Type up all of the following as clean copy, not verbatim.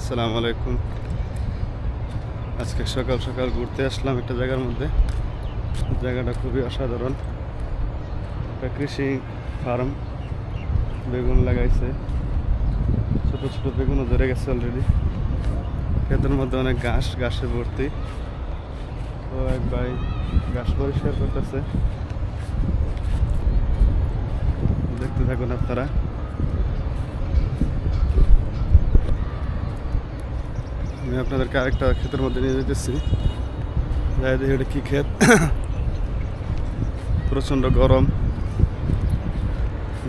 আসসালামু আলাইকুম। আজকে সকাল সকাল ঘুরতে আসলাম একটা জায়গার মধ্যে। জায়গাটা খুবই অসাধারণ। একটা কৃষি ফার্ম, বেগুন লাগাইছে, ছোট ছোট বেগুনও ধরে গেছে অলরেডি। ক্ষেতের মধ্যে অনেক ঘাসে ভর্তি। তো এক ভাই ঘাস পরিষ্কার করতেছে, দেখতে থাকুন আপনারা। আমি আপনাদেরকে আরেকটা ক্ষেতের মধ্যে নিয়ে যেতেছি, যাই দেখি এটা কি ক্ষেত। প্রচণ্ড গরম,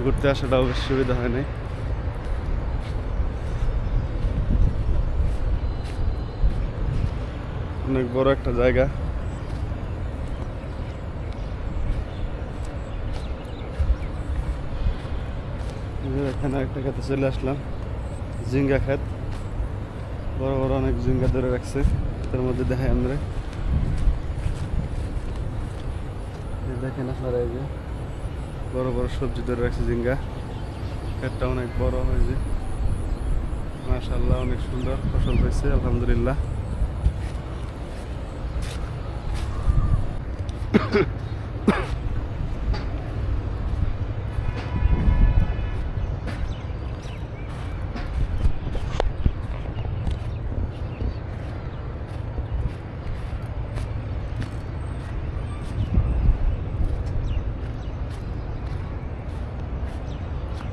ঘুরতে আসাটাও বেশ সুবিধা হয় নাই। অনেক বড় একটা জায়গা। এখানে একটা ক্ষেতে চলে আসলাম, ঝিঙ্গা ক্ষেত। বড় বড় অনেক ঝিঙ্গা ধরে রাখছে, তার মধ্যে দেখাই আমরা। দেখেন আপনারা, এই যে বড় বড় সবজি ধরে রাখছে ঝিঙ্গা। ক্ষেতটা অনেক বড় হয়েছে, মাশাআল্লাহ অনেক সুন্দর ফসল হয়েছে, আলহামদুলিল্লাহ।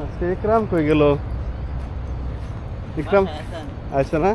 আজকে ইকরাম কই গেল? ইকরাম আছে না?